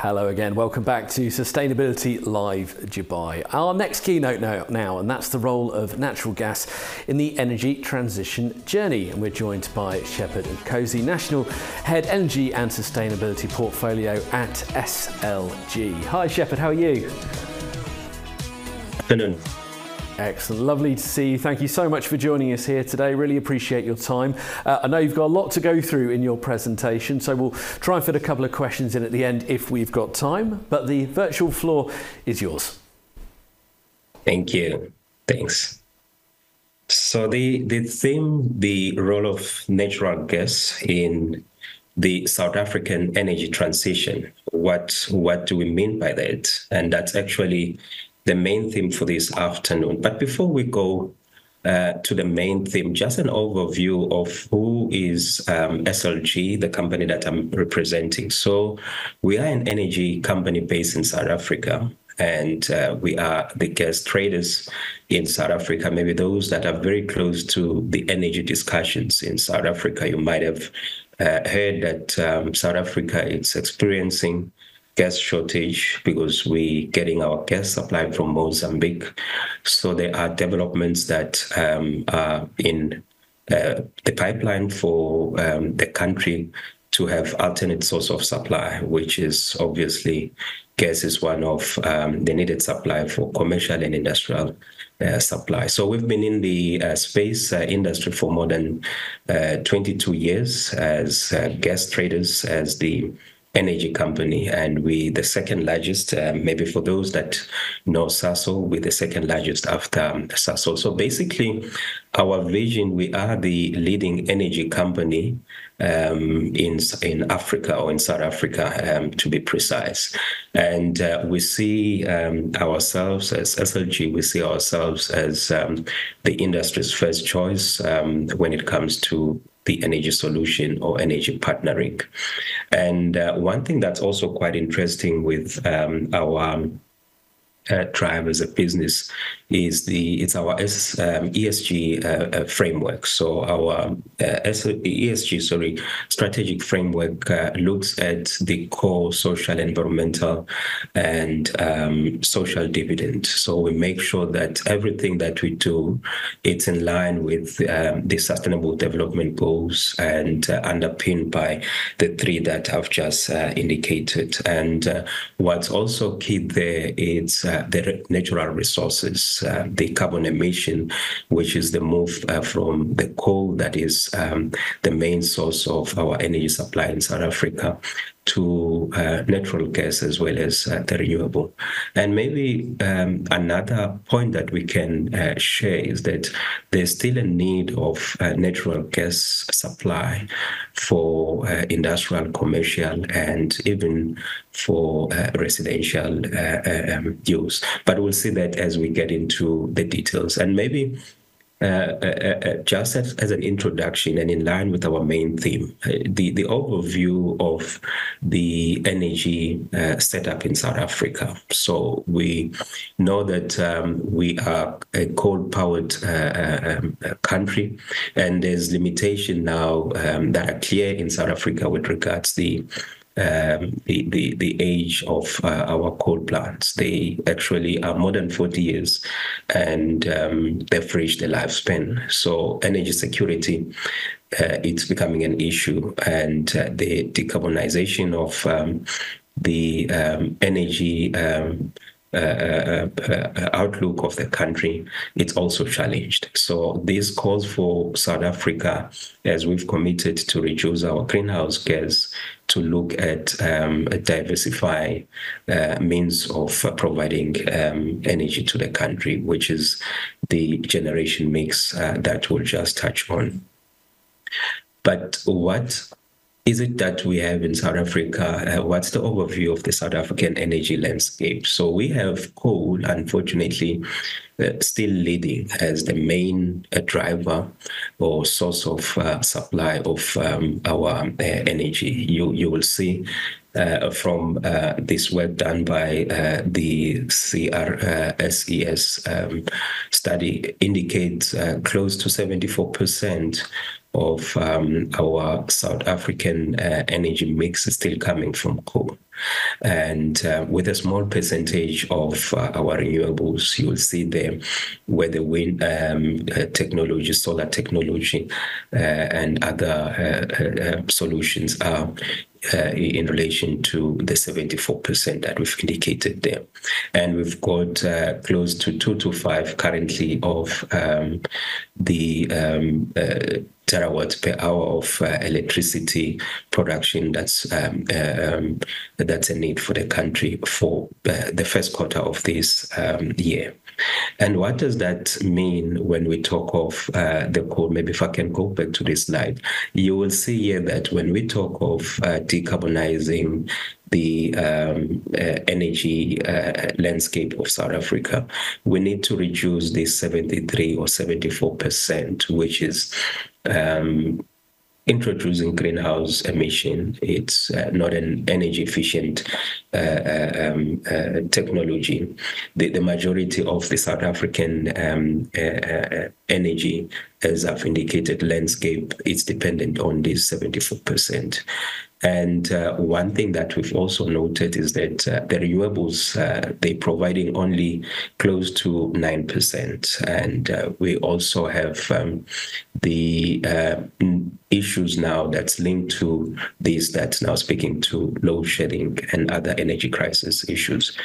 Hello again, welcome back to Sustainability Live Dubai. Our next keynote now, and that's the role of natural gas in the energy transition journey. And we're joined by Shepherd Nkosi, National Head Energy and Sustainability Portfolio at SLG. Hi Shepherd, how are you? Afternoon. Excellent, lovely to see you. Thank you so much for joining us here today. Really appreciate your time. I know you've got a lot to go through in your presentation, so we'll try and fit a couple of questions in at the end if we've got time, but the virtual floor is yours. Thank you. Thanks. So the theme, the role of natural gas in the South African energy transition. What do we mean by that? And that's actually the main theme for this afternoon. But before we go to the main theme, just an overview of who is SLG, the company that I'm representing. So we are an energy company based in South Africa, and we are the gas traders in South Africa. Maybe those that are very close to the energy discussions in South Africa, you might have heard that South Africa is experiencing gas shortage because we're getting our gas supply from Mozambique. So there are developments that are in the pipeline for the country to have alternate source of supply, which is obviously gas is one of the needed supply for commercial and industrial supply. So we've been in the space industry for more than 22 years as gas traders, as the energy company, and we the second largest, maybe for those that know Sasol, we're the second largest after Sasol. So basically, our vision, we are the leading energy company in Africa, or in South Africa, to be precise. And we see ourselves as SLG, we see ourselves as the industry's first choice when it comes to the energy solution or energy partnering. And one thing that's also quite interesting with our drive as a business is it's our ESG framework. So our ESG, strategic framework looks at the core social, environmental, and social dividend. So we make sure that everything that we do, it's in line with the Sustainable Development Goals and underpinned by the three that I've just indicated. And what's also key there is the natural resources, the carbon emission, which is the move from the coal that is the main source of our energy supply in South Africa to natural gas as well as the renewable. And maybe another point that we can share is that there's still a need of natural gas supply for industrial, commercial, and even for residential use. But we'll see that as we get into the details. And maybe just as an introduction and in line with our main theme, the overview of the energy setup in South Africa. So we know that we are a coal-powered country, and there's limitation now that are clear in South Africa with regards the age of our coal plants. They actually are more than 40 years, and they've reached the lifespan. So energy security, it's becoming an issue, and the decarbonization of the energy outlook of the country, it's also challenged. So this calls for South Africa, as we've committed to reduce our greenhouse gas, to look at diversify means of providing energy to the country, which is the generation mix that we'll just touch on. But what is it that we have in South Africa? What's the overview of the South African energy landscape? So we have coal, unfortunately, still leading as the main driver or source of supply of our energy. You will see from this work done by the CRSES study indicates close to 74% of our South African energy mix is still coming from coal. And with a small percentage of our renewables, you'll see there where the wind technology, solar technology, and other solutions are in relation to the 74% that we've indicated there. And we've got close to 2 to 5 currently of the terawatts per hour of electricity production that's a need for the country for the first quarter of this year. And what does that mean when we talk of the coal? Maybe if I can go back to this slide, you will see here that when we talk of decarbonizing the energy landscape of South Africa, we need to reduce this 73 or 74%, which is introducing greenhouse emission. It's not an energy efficient technology. The majority of the South African energy, as I've indicated, landscape, is dependent on this 74%. And one thing that we've also noted is that the renewables, they're providing only close to 9%. And we also have the issues now that's linked to this, that's now speaking to load shedding and other energy crisis issues.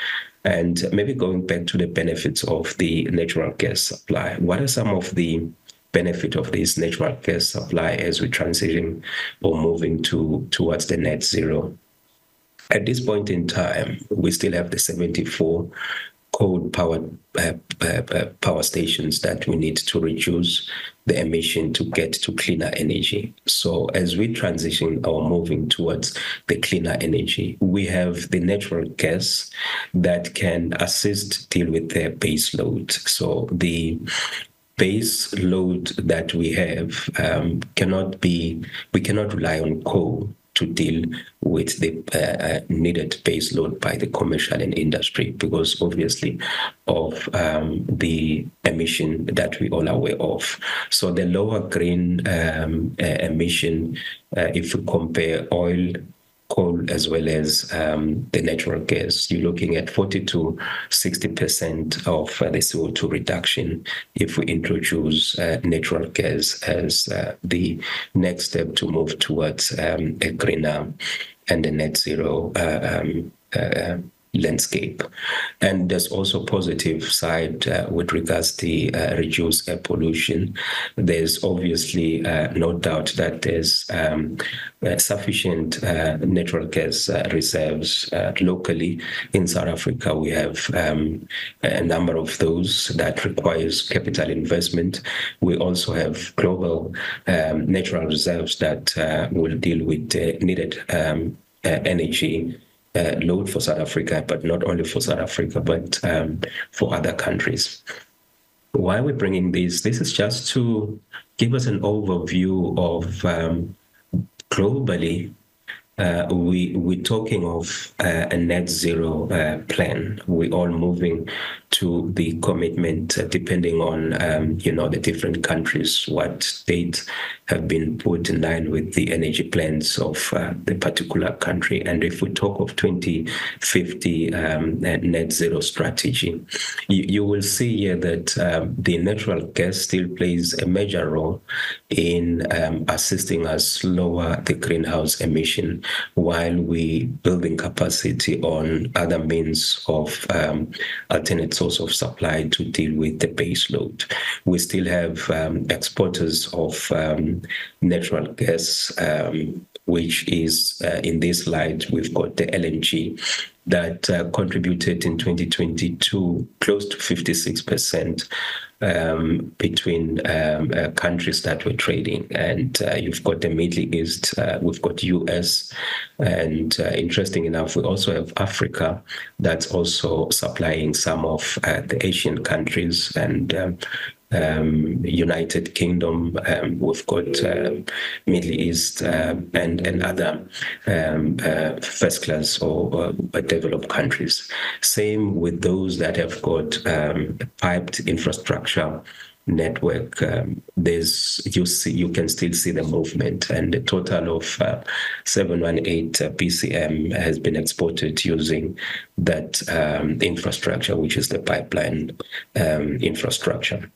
And maybe going back to the benefits of the natural gas supply, what are some of the benefit of this natural gas supply as we transition or moving towards the net zero? At this point in time, we still have the 74 coal-powered power stations that we need to reduce the emission to get to cleaner energy. So as we transition or moving towards the cleaner energy, we have the natural gas that can assist deal with the base load. So the base load that we have we cannot rely on coal to deal with the needed base load by the commercial and industry, because obviously of the emission that we all are aware of. So the lower green emission, if we compare oil, coal, as well as the natural gas, you're looking at 40 to 60% of the CO2 reduction if we introduce natural gas as the next step to move towards a greener and a net zero landscape. And there's also positive side with regards to reduced air pollution. There's obviously no doubt that there's sufficient natural gas reserves locally in South Africa. We have a number of those that requires capital investment. We also have global natural reserves that will deal with needed energy load for South Africa, but not only for South Africa, but for other countries. Why are we bringing this? This is just to give us an overview of globally, we're talking of a net zero plan. We're all moving to the commitment depending on, the different countries, what states have been put in line with the energy plans of the particular country. And if we talk of 2050 net zero strategy, you will see here that the natural gas still plays a major role in assisting us lower the greenhouse emission while we building capacity on other means of alternate source of supply to deal with the base load. We still have exporters of natural gas, which is in this slide, we've got the LNG that contributed in 2022 close to 56% between countries that were trading. And you've got the Middle East, we've got US, and interesting enough, we also have Africa that's also supplying some of the Asian countries, and United Kingdom, we've got Middle East and other first class or developed countries. Same with those that have got piped infrastructure network, you can still see the movement, and a total of 718 PCM has been exported using that infrastructure, which is the pipeline infrastructure.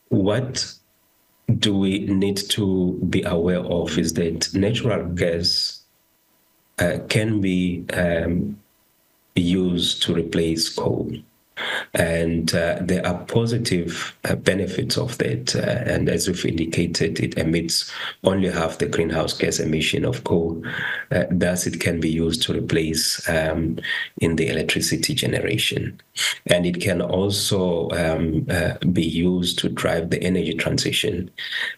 What do we need to be aware of is that natural gas can be used to replace coal. And there are positive benefits of that. And as we've indicated, it emits only half the greenhouse gas emission of coal. Thus, it can be used to replace in the electricity generation. And it can also be used to drive the energy transition.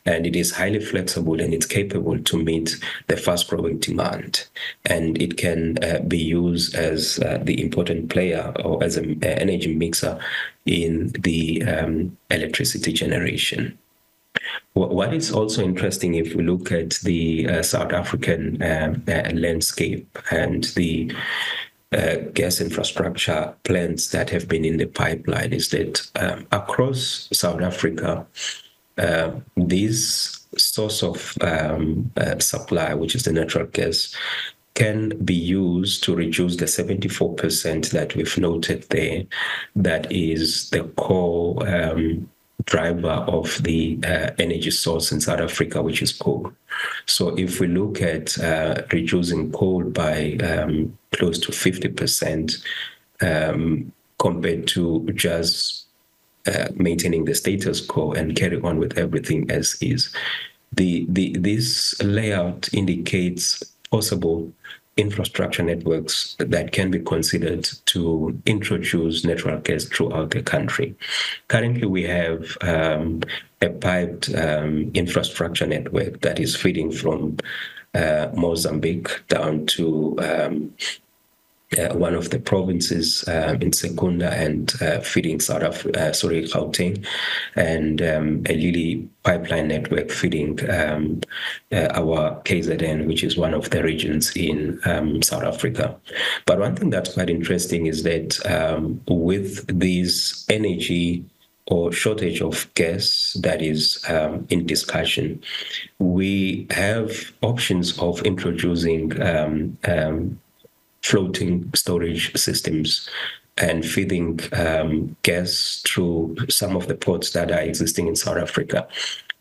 And it is highly flexible, and it's capable to meet the fast-growing demand. And it can be used as the important player or as an energy mixer in the electricity generation. What is also interesting, if we look at the South African landscape and the gas infrastructure plants that have been in the pipeline, is that across South Africa, this source of supply, which is the natural gas, can be used to reduce the 74% that we've noted there. That is the core driver of the energy source in South Africa, which is coal. So if we look at reducing coal by close to 50% compared to just maintaining the status quo and carry on with everything as is, this layout indicates possible infrastructure networks that can be considered to introduce natural gas throughout the country. Currently, we have a piped infrastructure network that is feeding from Mozambique down to one of the provinces in Secunda and feeding Gauteng, and a Lili pipeline network feeding our KZN, which is one of the regions in South Africa. But one thing that's quite interesting is that with this energy or shortage of gas that is in discussion, we have options of introducing floating storage systems and feeding gas through some of the ports that are existing in South Africa.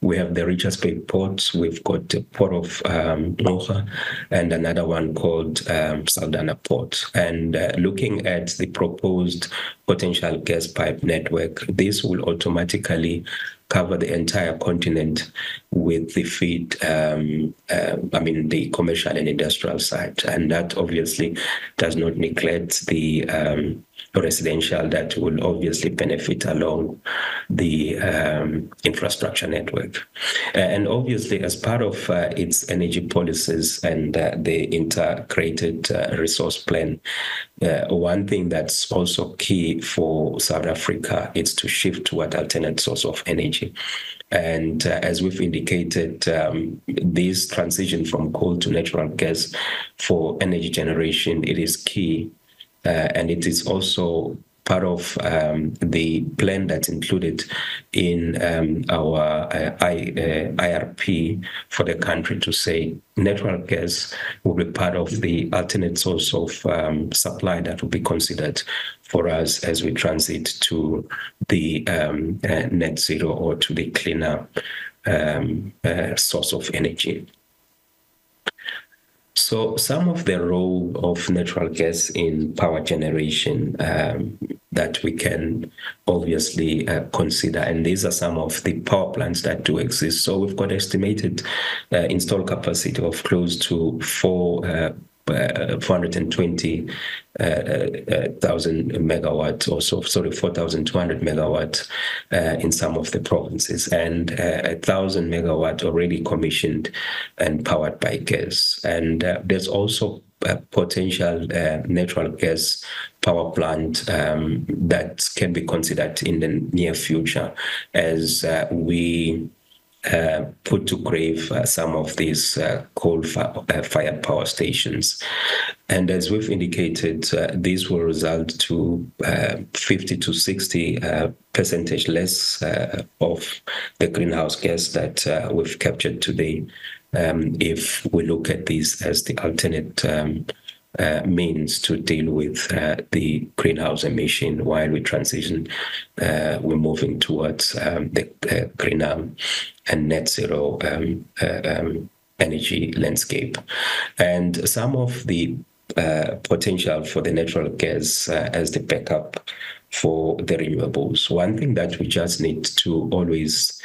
We have the Richards Bay port, we've got the port of Noga, and another one called Saldanha Port. And looking at the proposed potential gas pipe network, this will automatically cover the entire continent with the feed, the commercial and industrial side. And that obviously does not neglect the residential that will obviously benefit along the infrastructure network. And obviously, as part of its energy policies and the integrated resource plan, one thing that's also key for South Africa is to shift toward alternate source of energy. And as we've indicated, this transition from coal to natural gas for energy generation, it is key. And it is also part of the plan that's included in our IRP for the country, to say natural gas will be part of the alternate source of supply that will be considered for us as we transit to the net zero or to the cleaner source of energy. So some of the role of natural gas in power generation that we can obviously consider, and these are some of the power plants that do exist. So we've got estimated installed capacity of close to 420,000 megawatts, or so, 4,200 megawatts in some of the provinces, and 1,000 megawatt already commissioned and powered by gas. And there's also a potential natural gas power plant that can be considered in the near future as we put to grave some of these coal-fired power stations. And as we've indicated, this will result to 50 to 60 percentage less of the greenhouse gas that we've captured today, if we look at these as the alternate means to deal with the greenhouse emission while we transition, we're moving towards the greener and net zero energy landscape. And some of the potential for the natural gas as the backup for the renewables. One thing that we just need to always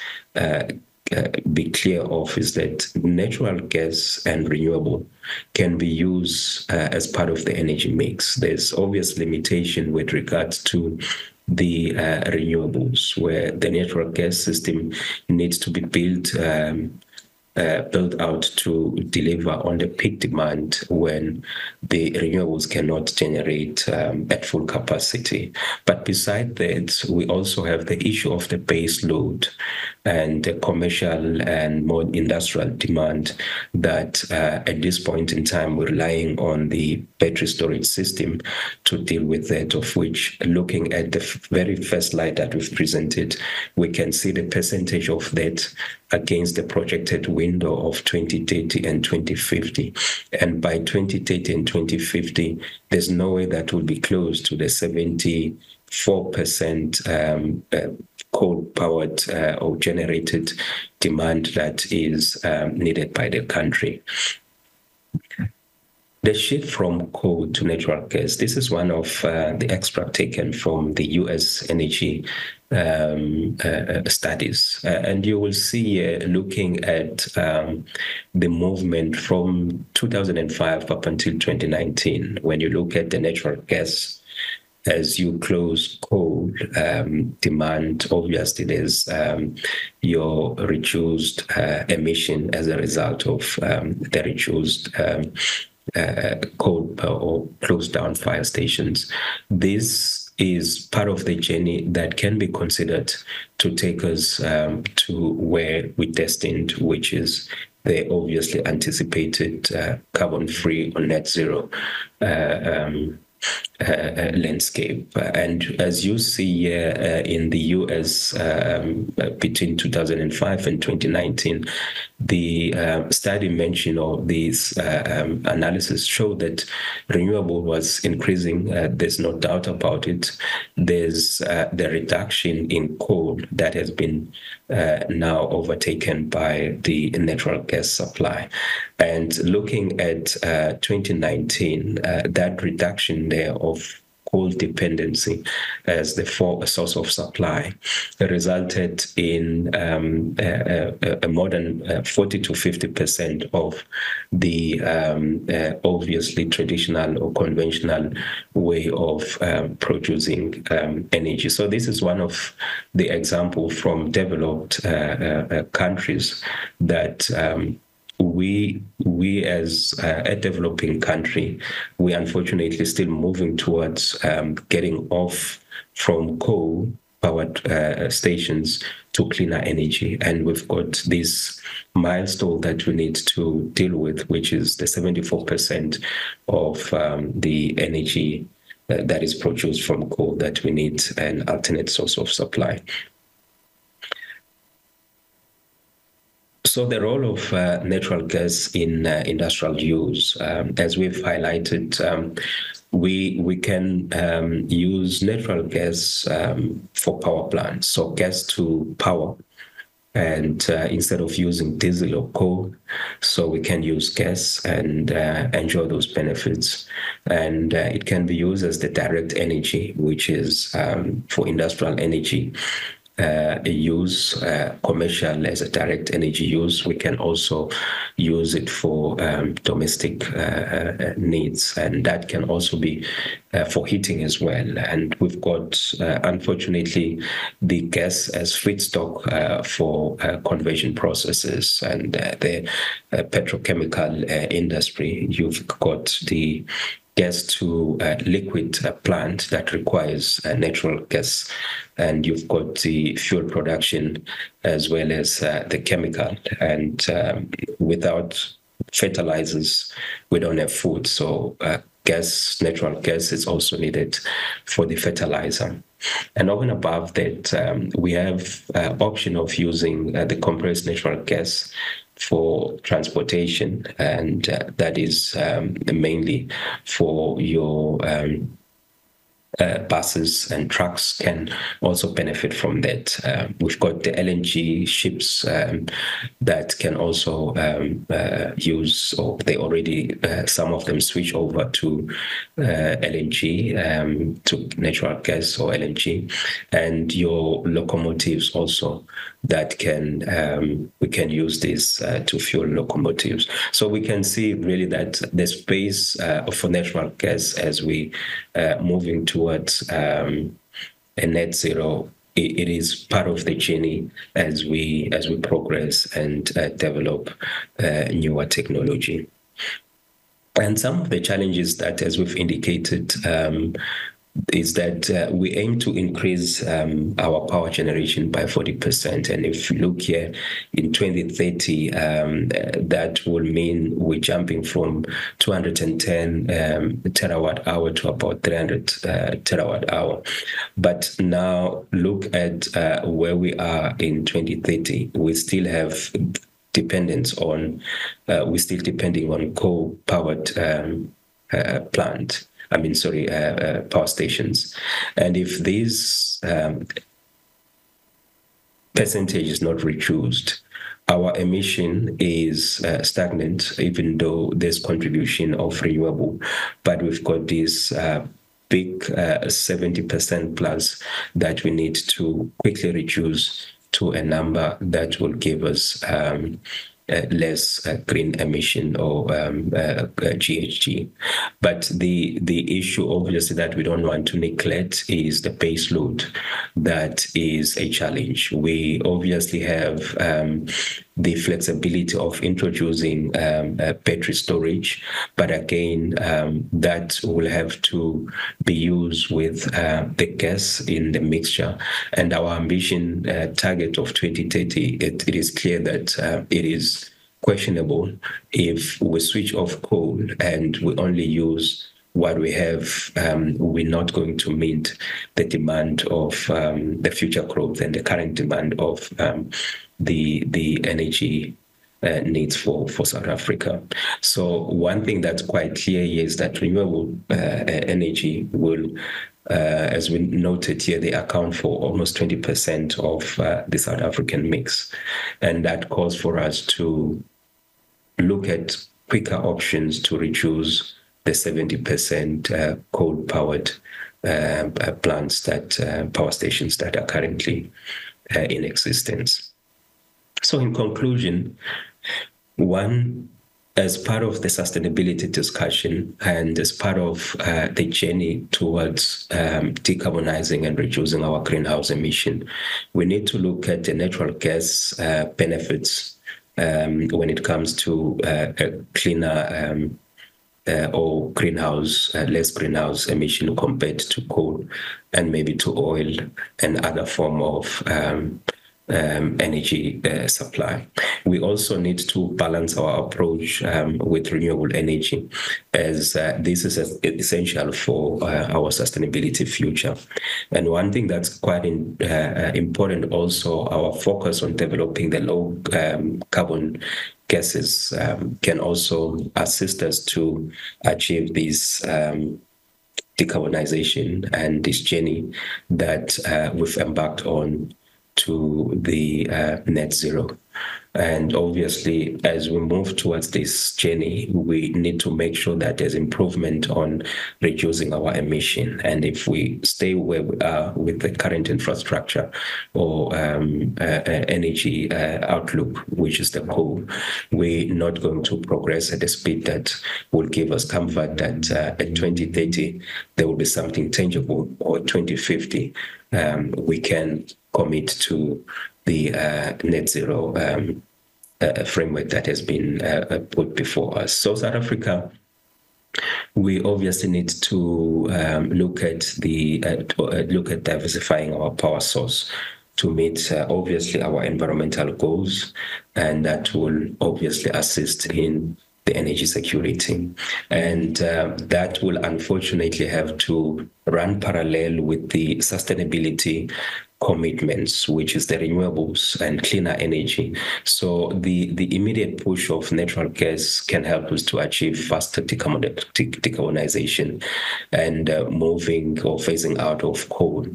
be clear of is that natural gas and renewable can be used as part of the energy mix. There's obvious limitation with regards to the renewables, where the natural gas system needs to be built out to deliver on the peak demand when the renewables cannot generate at full capacity. But beside that, we also have the issue of the base load and the commercial and more industrial demand that at this point in time we're relying on the battery storage system to deal with that, of which, looking at the very first slide that we've presented, we can see the percentage of that against the projected window of 2030 and 2050. And by 2030 and 2050, there's no way that will be close to the 74% coal-powered or generated demand that is needed by the country. The shift from coal to natural gas, this is one of the extract taken from the US energy studies. And you will see, looking at the movement from 2005 up until 2019, when you look at the natural gas, as you close coal demand, obviously there's your reduced emission as a result of the reduced coal or closed down fire stations. This is part of the journey that can be considered to take us to where we're destined, which is the obviously anticipated carbon-free or net zero landscape. And as you see in the US between 2005 and 2019, the study mentioned, or these analysis showed that renewable was increasing. There's no doubt about it. There's the reduction in coal that has been now overtaken by the natural gas supply. And looking at 2019, that reduction there of coal dependency as the source of supply resulted in a more than 40 to 50% of the obviously traditional or conventional way of producing energy. So this is one of the examples from developed countries that we as a developing country, we unfortunately still moving towards getting off from coal-powered stations to cleaner energy. And we've got this milestone that we need to deal with, which is the 74% of the energy that is produced from coal that we need an alternate source of supply. So the role of natural gas in industrial use, as we've highlighted, we can use natural gas for power plants, so gas to power, and instead of using diesel or coal, so we can use gas and enjoy those benefits. And it can be used as the direct energy, which is for industrial energy use, commercial as a direct energy use. We can also use it for domestic needs, and that can also be for heating as well. And we've got, unfortunately, the gas as feedstock for conversion processes and the petrochemical industry. You've got the gas to liquid plant that requires natural gas, and you've got the fuel production as well as the chemical. And without fertilizers, we don't have food. So natural gas is also needed for the fertilizer. And over and above that, we have option of using the compressed natural gas for transportation, and that is mainly for your buses and trucks can also benefit from that. We've got the LNG ships that can also use, or they already, some of them switch over to LNG, to natural gas or LNG, and your locomotives also that can we can use this to fuel locomotives. So we can see really that the space for natural gas as we moving towards a net zero, it is part of the journey as we progress and develop newer technology. And some of the challenges that, as we've indicated, is that we aim to increase our power generation by 40%. And if you look here in 2030, that will mean we're jumping from 210 terawatt hour to about 300 terawatt hour. But now look at where we are in 2030. We still have dependence on, we're still depending on coal-powered power stations. And if this percentage is not reduced, our emission is stagnant, even though there's contribution of renewable. But we've got this big 70% plus that we need to quickly reduce to a number that will give us less green emission or GHG. But the issue, obviously, that we don't want to neglect is the base load. That is a challenge. We obviously have the flexibility of introducing battery storage, but again, that will have to be used with the gas in the mixture. And our ambition target of 2030, it is clear that it is questionable if we switch off coal and we only use what we have. We're not going to meet the demand of the future growth and the current demand of the energy needs for South Africa. So one thing that's quite clear here is that renewable energy will, as we noted here, they account for almost 20% of the South African mix. And that calls for us to look at quicker options to reduce the 70% coal-powered plants, that power stations that are currently in existence. So in conclusion, one, as part of the sustainability discussion and as part of the journey towards decarbonizing and reducing our greenhouse emission, we need to look at the natural gas benefits when it comes to a cleaner or less greenhouse emission compared to coal and maybe to oil and other form of energy supply. We also need to balance our approach with renewable energy, as this is essential for our sustainability future. And one thing that's quite important also, our focus on developing the low carbon gases can also assist us to achieve this decarbonization and this journey that we've embarked on to the net zero. And obviously, as we move towards this journey, we need to make sure that there's improvement on reducing our emission. And if we stay where we are with the current infrastructure or energy outlook, which is the goal, we're not going to progress at a speed that will give us comfort that at 2030, there will be something tangible, or 2050, we can commit to the net zero framework that has been put before us. So South Africa we obviously need to look at diversifying our power source to meet obviously our environmental goals, and that will obviously assist in the energy security. And that will unfortunately have to run parallel with the sustainability commitments, which is the renewables and cleaner energy. So the immediate push of natural gas can help us to achieve faster decarbonization and moving or phasing out of coal,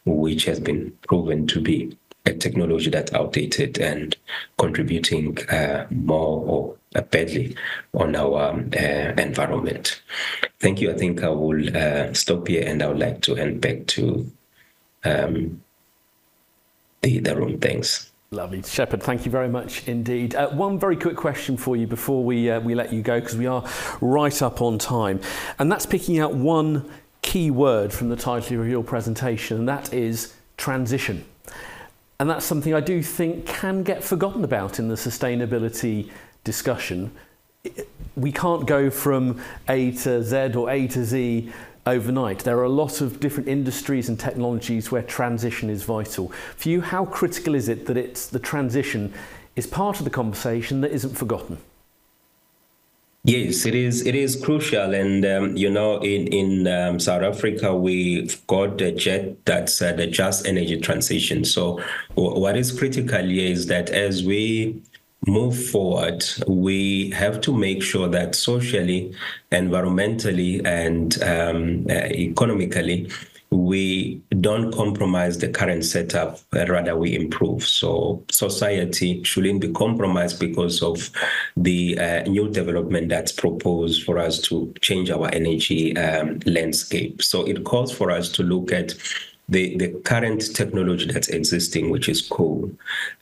which has been proven to be a technology that's outdated and contributing more or badly on our environment. Thank you. I think I will stop here, and I would like to hand back to the room. Thanks. Lovely. Shepard, thank you very much indeed. One very quick question for you before we let you go, because we are right up on time. And that's picking out one key word from the title of your presentation, and that is transition. And that's something I do think can get forgotten about in the sustainability discussion. We can't go from A to Z or A to Z overnight. There are a lot of different industries and technologies where transition is vital. For you, how critical is it that the transition is part of the conversation that isn't forgotten? Yes, it is. It is crucial, and in South Africa, we've got a JET that's the Just Energy Transition. So, what is critical here is that as we move forward, we have to make sure that socially, environmentally, and economically, we don't compromise the current setup, rather we improve. So society shouldn't be compromised because of the new development that's proposed for us to change our energy landscape. So it calls for us to look at the current technology that's existing, which is coal,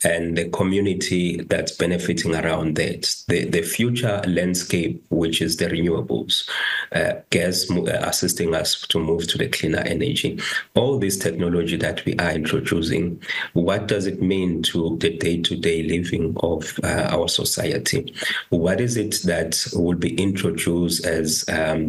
and the community that's benefiting around that, the future landscape, which is the renewables, gas assisting us to move to the cleaner energy. All this technology that we are introducing, what does it mean to the day-to-day living of our society? What is it that will be introduced as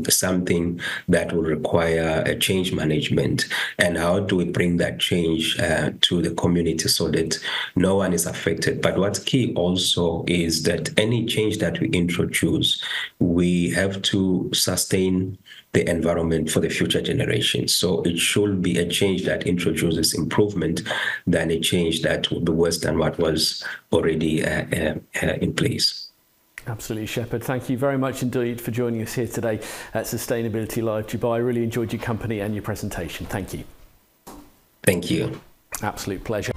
something that will require a change management, and how do we bring that change to the community so that no one is affected? But what's key also is that any change that we introduce, we have to sustain the environment for the future generations. So it should be a change that introduces improvement than a change that will be worse than what was already in place. Absolutely, Shepard. Thank you very much indeed for joining us here today at Sustainability Live Dubai. I really enjoyed your company and your presentation. Thank you. Thank you. Absolute pleasure.